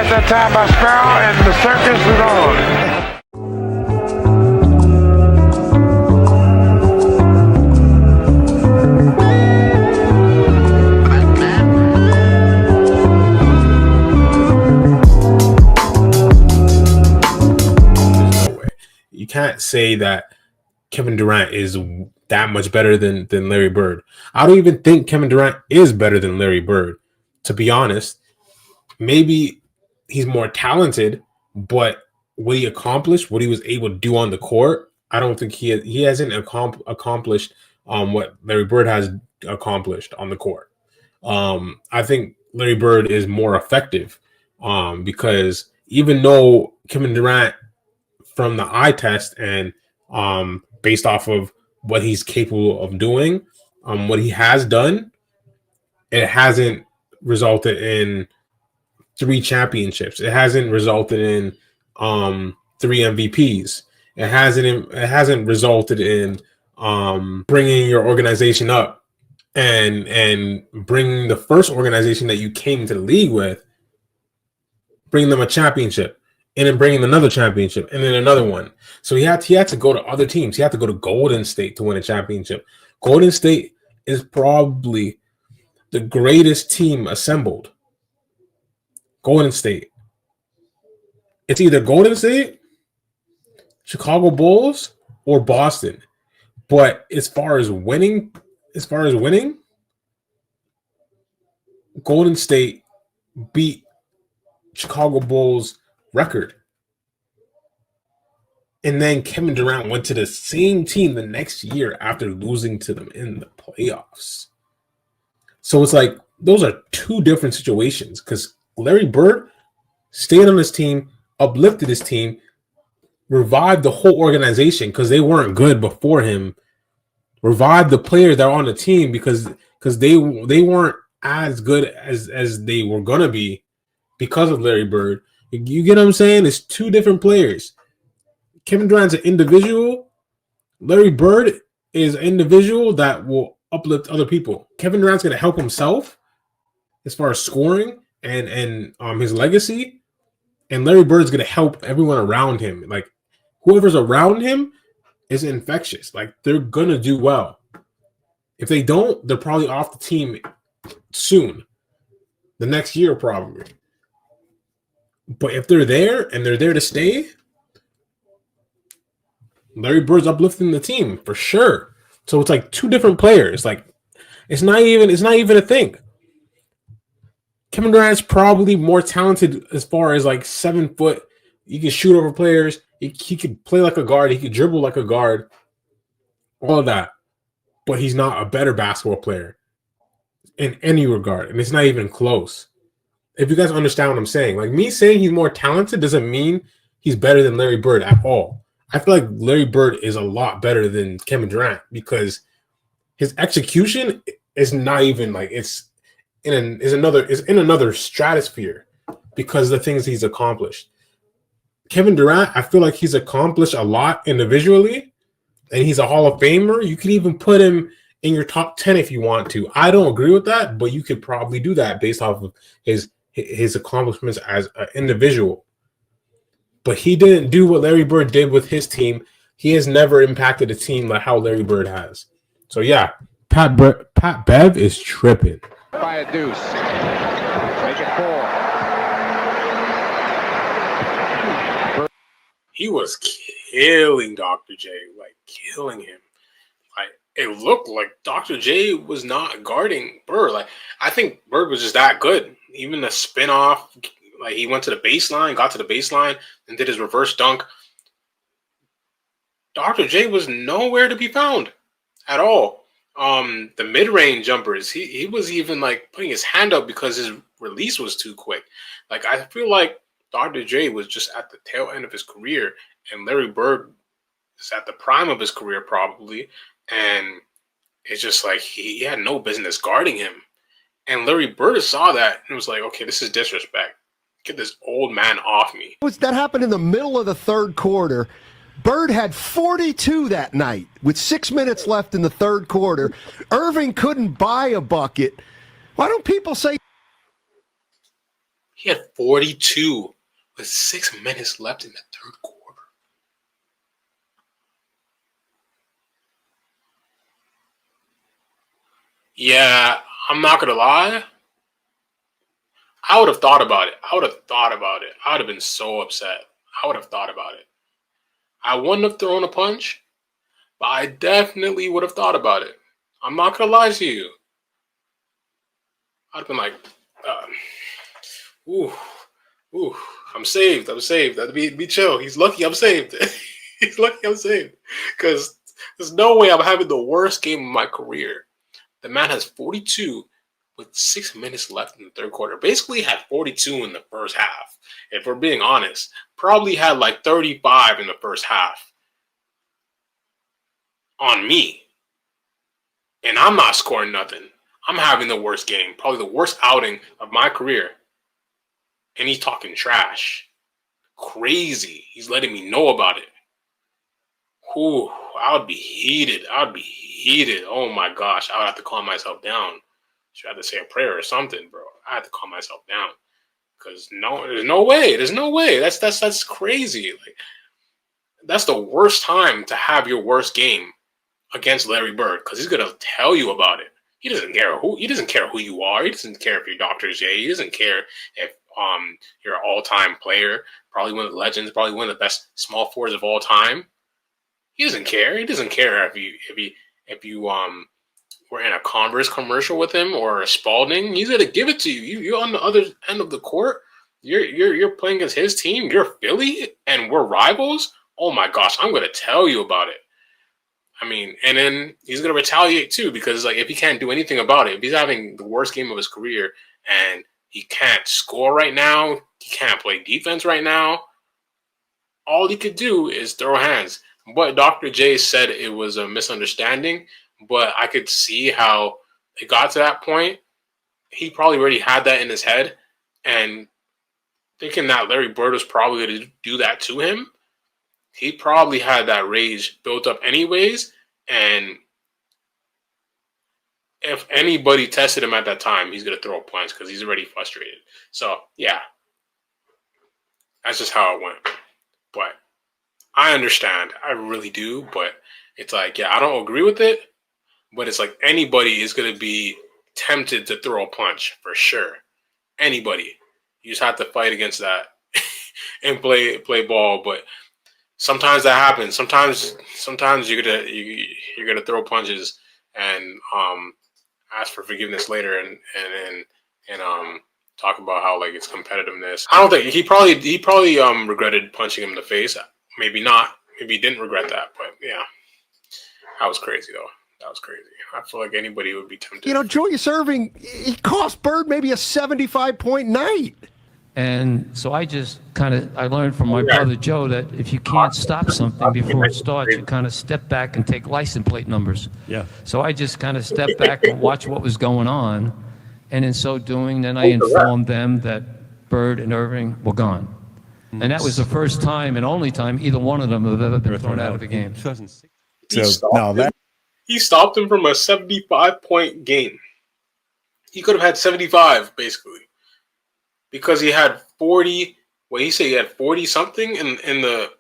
at that time by Sparrow, and the circus is on. You can't say that Kevin Durant is that much better than Larry Bird. I don't even think Kevin Durant is better than Larry Bird, to be honest. Maybe he's more talented, but what he accomplished, what he was able to do on the court, I don't think he hasn't accomplished what Larry Bird has accomplished on the court. I think Larry Bird is more effective because even though Kevin Durant, from the eye test and based off of what he's capable of doing, what he has done, it hasn't resulted in 3 championships. It hasn't resulted in 3 MVPs. It hasn't resulted in bringing your organization up and bringing the first organization that you came into the league with, bringing them a championship, and then bringing another championship, and then another one. So he had to go to other teams. He had to go to Golden State to win a championship. Golden State is probably the greatest team assembled. Golden State. It's either Golden State, Chicago Bulls, or Boston. But as far as winning, Golden State beat Chicago Bulls record. And then Kevin Durant went to the same team the next year after losing to them in the playoffs. So it's like those are 2 different situations, because Larry Bird stayed on his team, uplifted his team, revived the whole organization because they weren't good before him, revived the players that are on the team because they weren't as good as they were going to be because of Larry Bird. You get what I'm saying? It's 2 different players. Kevin Durant's an individual. Larry Bird is an individual that will uplift other people. Kevin Durant's going to help himself as far as scoring and his legacy. And Larry Bird's going to help everyone around him. Like, whoever's around him is infectious. Like, they're going to do well. If they don't, they're probably off the team soon. The next year, probably. But if they're there and they're there to stay, Larry Bird's uplifting the team for sure. So it's like 2 different players. Like, it's not even a thing. Kevin Durant's probably more talented as far as like 7 foot. He can shoot over players. He could play like a guard. He could dribble like a guard. All of that. But he's not a better basketball player in any regard. And it's not even close. If you guys understand what I'm saying. Like, me saying he's more talented doesn't mean he's better than Larry Bird at all. I feel like Larry Bird is a lot better than Kevin Durant because his execution is not even like is in another stratosphere because of the things he's accomplished. Kevin Durant, I feel like he's accomplished a lot individually, and he's a Hall of Famer. You can even put him in your top 10 if you want to. I don't agree with that, but you could probably do that based off of his accomplishments as an individual. But he didn't do what Larry Bird did with his team. He has never impacted a team like how Larry Bird has. So, yeah, Pat Bev is tripping. By a deuce. Make it 4. He was killing Dr. J, like killing him. Like, it looked like Dr. J was not guarding Bird. Like, I think Bird was just that good. Even the spin off, like he went to the baseline, got to the baseline, and did his reverse dunk. Dr. J was nowhere to be found at all. The mid-range jumpers, he was even like putting his hand up because his release was too quick. Like, I feel like Dr. J was just at the tail end of his career, and Larry Bird is at the prime of his career probably, and it's just like he had no business guarding him. And Larry Bird saw that and was like, okay, this is disrespect. Get this old man off me. That happened in the middle of the 3rd quarter. Bird had 42 that night with 6 minutes left in the 3rd quarter. Irving couldn't buy a bucket. Why don't people say He had 42 with 6 minutes left in the third quarter. Yeah, I'm not going to lie. I would have thought about it. I would have been so upset. I would have thought about it. I wouldn't have thrown a punch, but I definitely would have thought about it. I'm not going to lie to you. I'd have been like, ooh, I'm saved. That'd be chill. He's lucky I'm saved. He's lucky I'm saved. Because there's no way I'm having the worst game of my career. The man has 42 with 6 minutes left in the third quarter. Basically had 42 in the first half. If we're being honest, probably had like 35 in the first half on me. And I'm not scoring nothing. I'm having the worst game, probably the worst outing of my career. And he's talking trash. Crazy. He's letting me know about it. Ooh, I would be heated. Oh my gosh. I would have to calm myself down. Should I have to say a prayer or something, bro? I had to calm myself down. Because there's no way. That's crazy. Like, that's the worst time to have your worst game against Larry Bird, because he's gonna tell you about it. He doesn't care who you are. He doesn't care if you're Dr. J. He doesn't care if you're an all-time player, probably one of the legends, probably one of the best small forwards of all time. He doesn't care. He doesn't care if you were in a Converse commercial with him or a Spalding. He's gonna give it to you. You're on the other end of the court. You're playing against his team. You're Philly, and we're rivals. Oh my gosh, I'm gonna tell you about it. I mean, and then he's going to retaliate too, because like if he can't do anything about it, if he's having the worst game of his career and he can't score right now, he can't play defense right now, all he could do is throw hands. But Dr. J said it was a misunderstanding, but I could see how it got to that point. He probably already had that in his head, and thinking that Larry Bird was probably going to do that to him. He probably had that rage built up anyways, and if anybody tested him at that time, he's going to throw a punch because he's already frustrated. So, yeah, that's just how it went. But I understand. I really do, but it's like, yeah, I don't agree with it, but it's like anybody is going to be tempted to throw a punch for sure. Anybody. You just have to fight against that and play ball, but sometimes that happens. Sometimes you're gonna throw punches and ask for forgiveness later and talk about how like it's competitiveness. I don't think he probably regretted punching him in the face. Maybe not. Maybe he didn't regret that. But yeah, that was crazy though. That was crazy. I feel like anybody would be tempted. You know, Julius Erving, he cost Bird maybe a 75-point night. And so I just I learned from my brother Joe that if you can't stop something before it starts, you kind of step back and take license plate numbers. Yeah. So I just kind of stepped back and watched what was going on. And in so doing, then I informed them that Bird and Irving were gone. And that was the first time and only time either one of them have ever been thrown out of the game. He stopped him from a 75-point game. He could have had 75, basically. Because he had 40, he said he had 40 something in the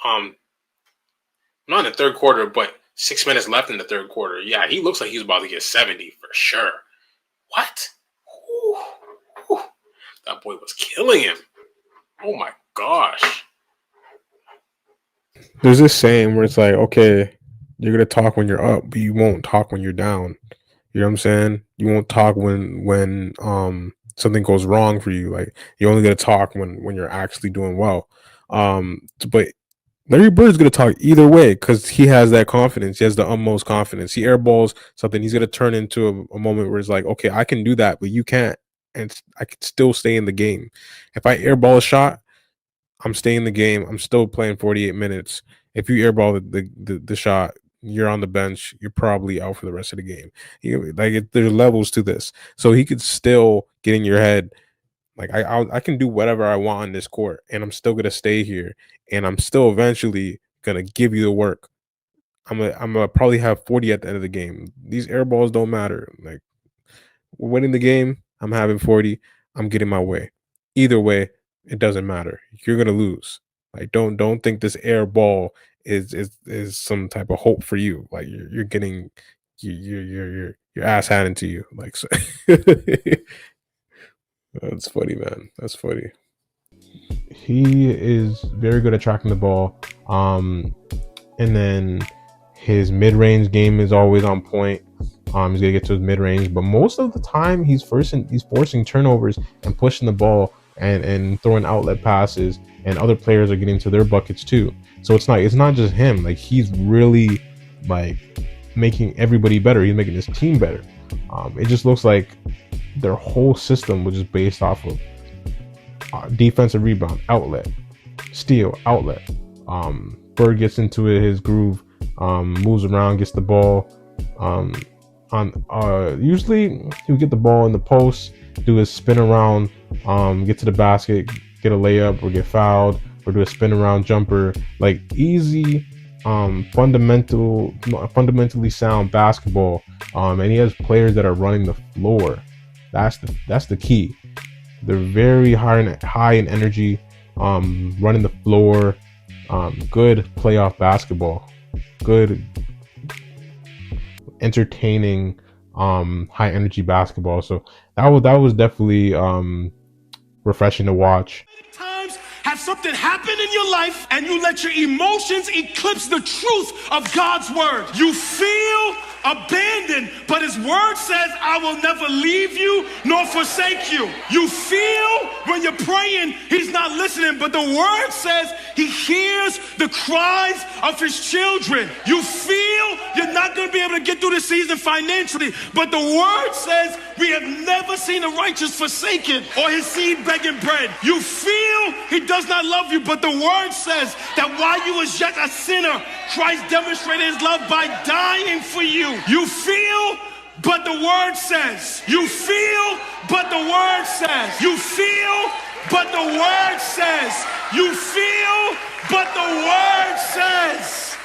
not in the third quarter, but 6 minutes left in the third quarter. Yeah, he looks like he's about to get 70 for sure. What? Ooh. That boy was killing him. Oh my gosh. There's this saying where it's like, okay, you're gonna talk when you're up, but you won't talk when you're down. You know what I'm saying? You won't talk when something goes wrong for you. Like you're only gonna talk when you're actually doing well. But Larry Bird's gonna talk either way because he has that confidence. He has the utmost confidence. He airballs something. He's gonna turn into a moment where it's like, okay, I can do that, but you can't, and I can still stay in the game. If I airball a shot, I'm staying in the game. I'm still playing 48 minutes. If you airball the shot, you're on the bench. You're probably out for the rest of the game. There's levels to this, so he could still get in your head. Like I can do whatever I want on this court, and I'm still gonna stay here, and I'm still eventually gonna give you the work. I'm gonna probably have 40 at the end of the game. These air balls don't matter. Like we're winning the game, I'm having 40. I'm getting my way. either way, it doesn't matter. You're gonna lose. Like don't think this air ball is some type of hope for you. Like you're getting your ass handed to you. Like so. That's funny, man. That's funny. He is very good at tracking the ball. And then his mid-range game is always on point. He's gonna get to his mid-range, but most of the time he's forcing turnovers and pushing the ball and throwing outlet passes, and other players are getting to their buckets too. So it's not just him. Like he's really like making everybody better. He's making his team better. It just looks like their whole system was just based off of defensive rebound, outlet, steal, outlet. Bird gets into it, his groove, moves around, gets the ball. Usually he would get the ball in the post, do his spin around, get to the basket, get a layup or get fouled, or do a spin around jumper. Like easy, fundamentally sound basketball. And he has players that are running the floor. That's the key. They're very high in energy, running the floor. Good playoff basketball, good entertaining, high energy basketball. So that was definitely refreshing to watch. Times have something happen in your life and you let your emotions eclipse the truth of God's word. You feel abandoned, but his word says, I will never leave you nor forsake you. You feel when you're praying, he's not listening, but the word says he hears the cries of his children. You feel you're not going to be able to get through the season financially, but the word says we have never seen the righteous forsaken or his seed begging bread. You feel he does not love you, but the word says that while you was yet a sinner, Christ demonstrated his love by dying for you. You feel, but the word says. You feel, but the word says. You feel, but the word says. You feel, but the word says.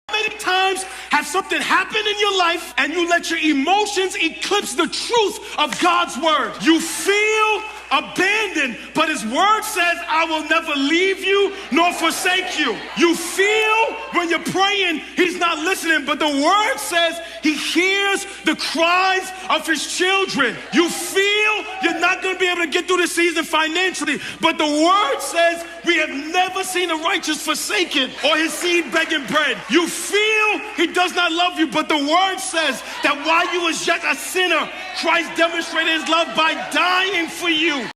How many times have something happened in your life and you let your emotions eclipse the truth of God's word? You feel abandoned, but his word says, I will never leave you nor forsake you. You feel when you're praying, he's not listening, but the word says he hears the cries of his children. You feel you're not going to be able to get through the season financially, but the word says we have never seen the righteous forsaken or his seed begging bread. You feel he does not love you, but the word says that while you was yet a sinner, Christ demonstrated his love by dying for you.